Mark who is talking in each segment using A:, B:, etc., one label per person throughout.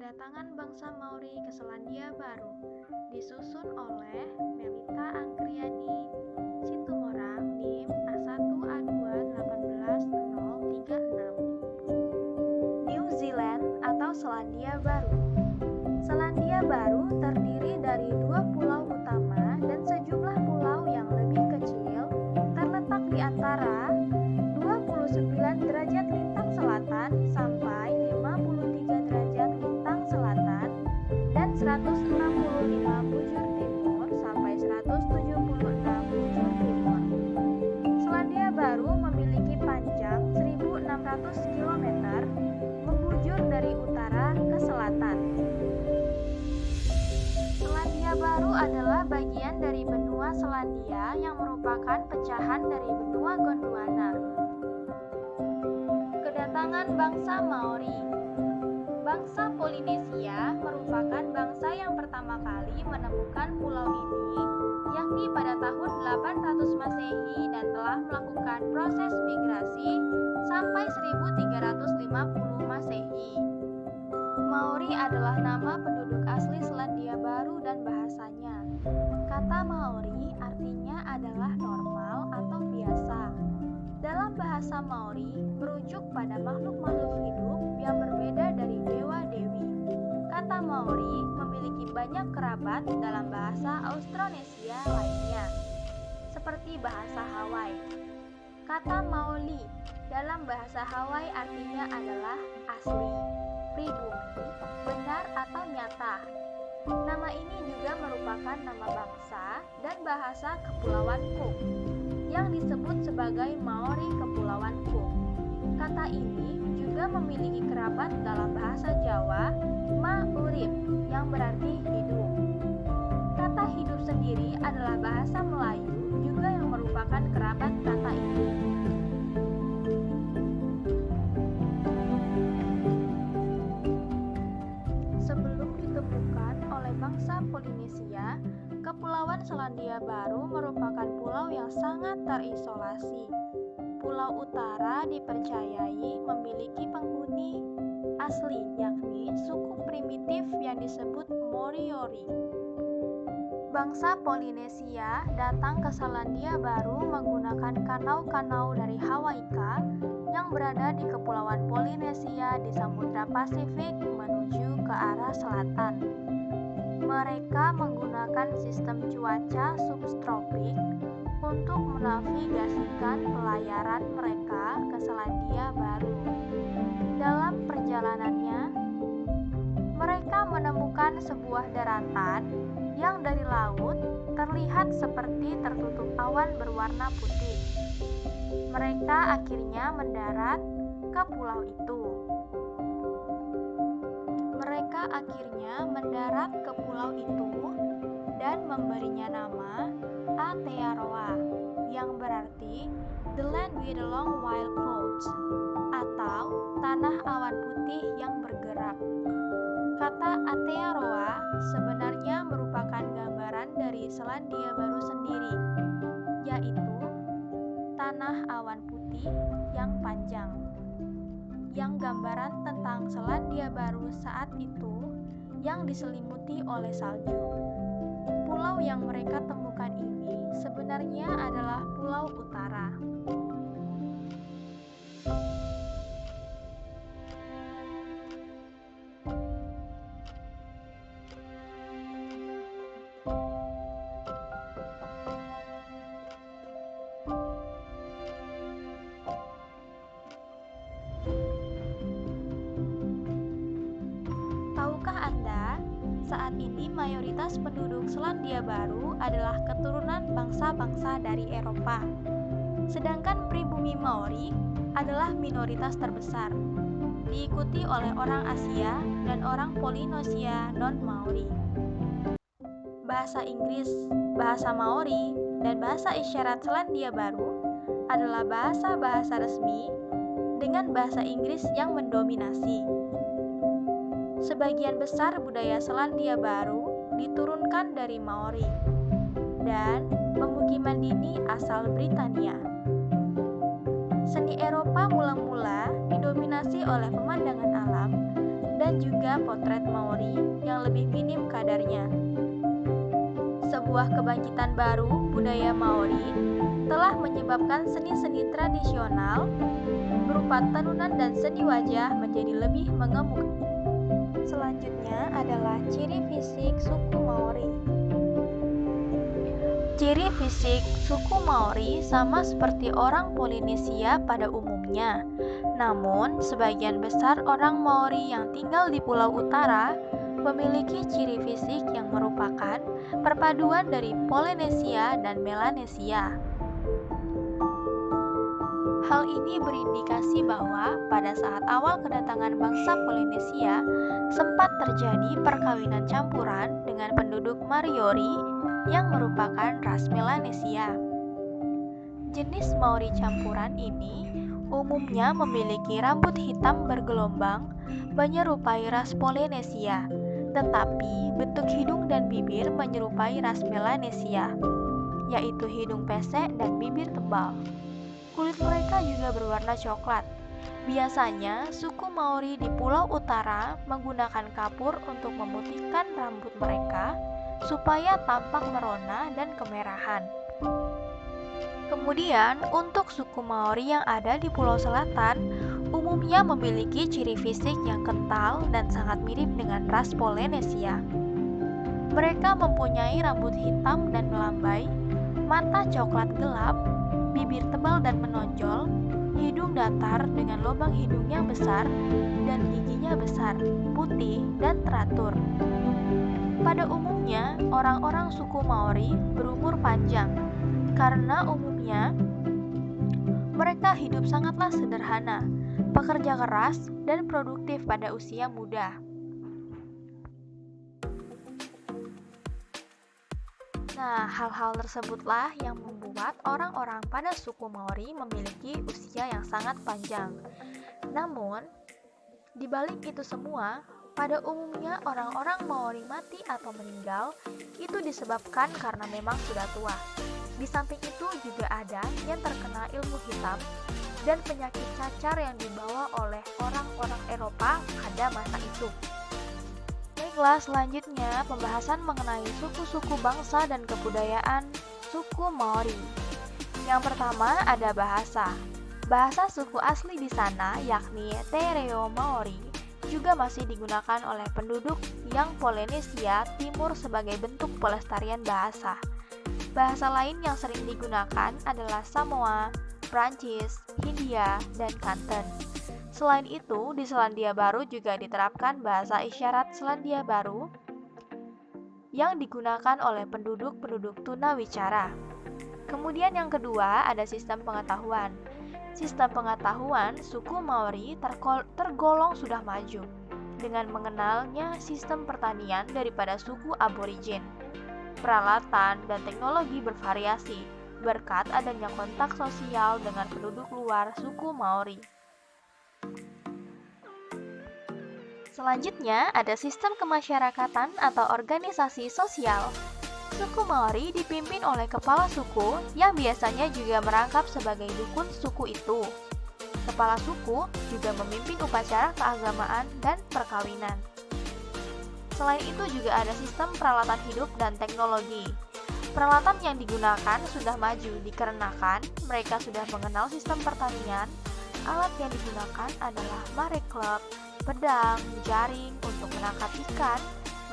A: Kedatangan bangsa Maori ke Selandia Baru disusun oleh Melita Angkriani Situmorang NIM A1A2-18036. New Zealand atau Selandia Baru. Selandia Baru terdiri dari 2 pulau utama dan sejumlah pulau yang lebih kecil terletak di antara 29 derajat lintang selatan sampai 53 derajat lintang selatan dan 165 bujur timur sampai 176 bujur timur. Selandia Baru memiliki panjang 1.600 km, membujur dari utara ke selatan. Selandia Baru adalah bagian dari benua Selandia yang merupakan pecahan dari benua Gondwana. Kedatangan bangsa Maori. Bangsa Polinesia merupakan bangsa yang pertama kali menemukan pulau ini, yakni pada tahun 800 Masehi dan telah melakukan proses migrasi sampai 1350 Masehi. Maori adalah nama penduduk asli Selandia Baru dan bahasanya. Kata Maori artinya adalah normal atau biasa. Dalam bahasa Maori merujuk pada makhluk-makhluk hidup yang berbeda dari dewa-dewi. Kata Maori memiliki banyak kerabat dalam bahasa Austronesia lainnya, seperti bahasa Hawaii. Kata Maoli dalam bahasa Hawaii artinya adalah asli, pribumi, benar atau nyata. Nama ini juga merupakan nama bangsa dan bahasa Kepulauan Cook yang disebut sebagai Maori Kepulauan Cook. Kata ini juga memiliki kerabat dalam bahasa Jawa, ma urip, yang berarti hidup. Kata hidup sendiri adalah bahasa Melayu juga yang merupakan kerabat kata ini. Sebelum ditemukan oleh bangsa Polinesia, Kepulauan Selandia Baru merupakan pulau yang sangat terisolasi. Pulau utara dipercayai memiliki penghuni asli, yakni suku primitif yang disebut Moriori. Bangsa Polinesia datang ke Selandia Baru menggunakan kanau-kanau dari Hawaika yang berada di Kepulauan Polinesia di Samudra Pasifik menuju ke arah selatan. Mereka menggunakan sistem cuaca subtropik untuk menavigasikan pelayaran mereka ke Selandia Baru. Dalam perjalanannya, mereka menemukan sebuah daratan yang dari laut terlihat seperti tertutup awan berwarna putih. Mereka akhirnya mendarat ke pulau itu. Mereka akhirnya mendarat ke pulau itu dan memberinya nama Aotearoa, yang berarti The Land with the Long White Clouds, atau tanah awan putih yang bergerak. Kata Aotearoa sebenarnya merupakan gambaran dari Selandia Baru sendiri, yaitu tanah awan putih yang panjang, yang gambaran tentang Selandia Baru saat itu yang diselimuti oleh salju. Pulau yang mereka temukan ini sebenarnya adalah Pulau Utara. Tahukah Anda, saat ini mayoritas penduduk Selandia Baru adalah keturunan bangsa-bangsa dari Eropa. Sedangkan pribumi Maori adalah minoritas terbesar, diikuti oleh orang Asia dan orang Polinesia non-Maori. Bahasa Inggris, bahasa Maori, dan bahasa isyarat Selandia Baru adalah bahasa-bahasa resmi dengan bahasa Inggris yang mendominasi. Sebagian besar budaya Selandia Baru diturunkan dari Maori, dan pemukiman dini asal Britania. Seni Eropa mula-mula didominasi oleh pemandangan alam dan juga potret Maori yang lebih minim kadarnya. Sebuah kebangkitan baru budaya Maori telah menyebabkan seni-seni tradisional berupa tenunan dan seni wajah menjadi lebih mengemuka. Selanjutnya adalah ciri fisik suku Maori. Ciri fisik suku Maori sama seperti orang Polinesia pada umumnya. Namun, sebagian besar orang Maori yang tinggal di Pulau Utara memiliki ciri fisik yang merupakan perpaduan dari Polinesia dan Melanesia. Hal ini berindikasi bahwa pada saat awal kedatangan bangsa Polinesia sempat terjadi perkawinan campuran dengan penduduk Moriori yang merupakan ras Melanesia. Jenis Maori campuran ini umumnya memiliki rambut hitam bergelombang menyerupai ras Polinesia, tetapi bentuk hidung dan bibir menyerupai ras Melanesia, yaitu hidung pesek dan bibir tebal. Kulit mereka juga berwarna coklat. Biasanya, suku Maori di Pulau Utara menggunakan kapur untuk memutihkan rambut mereka supaya tampak merona dan kemerahan. Kemudian, untuk suku Maori yang ada di Pulau Selatan, umumnya memiliki ciri fisik yang kental dan sangat mirip dengan ras Polinesia. Mereka mempunyai rambut hitam dan melambai, mata coklat gelap, bibir tebal dan menonjol, hidung datar dengan lubang hidung yang besar, dan giginya besar, putih, dan teratur. Pada umumnya, orang-orang suku Maori berumur panjang, karena umumnya mereka hidup sangatlah sederhana, pekerja keras, dan produktif pada usia muda. Nah, hal-hal tersebutlah yang membuat orang-orang pada suku Maori memiliki usia yang sangat panjang. Namun, di balik itu semua, pada umumnya orang-orang Maori mati atau meninggal itu disebabkan karena memang sudah tua. Di samping itu juga ada yang terkena ilmu hitam dan penyakit cacar yang dibawa oleh orang-orang Eropa pada masa itu. Baiklah, selanjutnya pembahasan mengenai suku-suku bangsa dan kebudayaan suku Maori. Yang pertama ada bahasa. Bahasa suku asli di sana yakni Te Reo Maori juga masih digunakan oleh penduduk yang Polinesia Timur sebagai bentuk pelestarian bahasa. Bahasa lain yang sering digunakan adalah Samoa, Prancis, Hindia, dan Kanton. Selain itu, di Selandia Baru juga diterapkan bahasa isyarat Selandia Baru yang digunakan oleh penduduk-penduduk tunawicara. Kemudian yang kedua ada sistem pengetahuan. Sistem pengetahuan suku Maori tergolong sudah maju dengan mengenalnya sistem pertanian daripada suku aborigin. Peralatan dan teknologi bervariasi berkat adanya kontak sosial dengan penduduk luar suku Maori. Selanjutnya ada sistem kemasyarakatan atau organisasi sosial. Suku Maori dipimpin oleh kepala suku yang biasanya juga merangkap sebagai dukun suku itu. Kepala suku juga memimpin upacara keagamaan dan perkawinan. Selain itu juga ada sistem peralatan hidup dan teknologi. Peralatan yang digunakan sudah maju dikarenakan mereka sudah mengenal sistem pertanian. Alat yang digunakan adalah mareklep, pedang, jaring untuk menangkap ikan.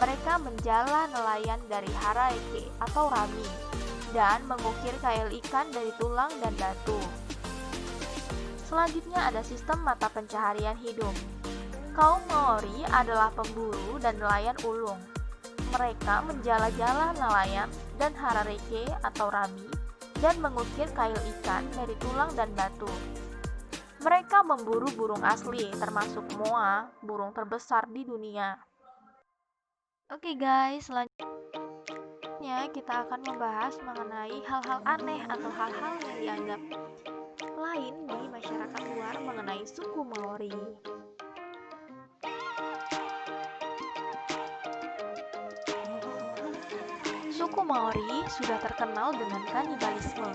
A: Mereka menjala nelayan dari haraeke atau rami dan mengukir kail ikan dari tulang dan batu. Selanjutnya ada sistem mata pencaharian hidup. Kaum Maori adalah pemburu dan nelayan ulung. Mereka menjala-jala nelayan dan haraeke atau rami dan mengukir kail ikan dari tulang dan batu. Mereka memburu burung asli, termasuk moa, burung terbesar di dunia. Oke guys, selanjutnya kita akan membahas mengenai hal-hal aneh atau hal-hal yang dianggap lain di masyarakat luar mengenai suku Maori. Suku Maori sudah terkenal dengan kanibalisme.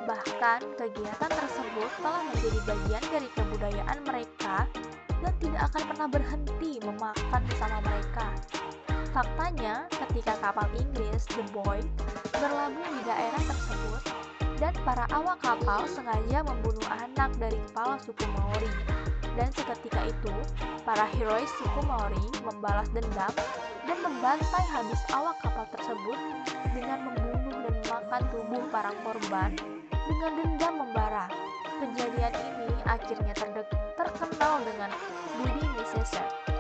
A: Bahkan kegiatan tersebut telah menjadi bagian dari kebudayaan mereka
B: dan tidak akan pernah berhenti memakan sesama mereka. Faktanya, ketika kapal Inggris The Boy berlabuh di daerah tersebut, dan para awak kapal sengaja membunuh anak dari kepala suku Maori. Dan seketika itu, para herois suku Maori membalas dendam dan membantai habis awak kapal tersebut dengan membunuh dan memakan tubuh para korban dengan dendam membara. Kejadian ini akhirnya terkenal dengan Bloody Mississippi.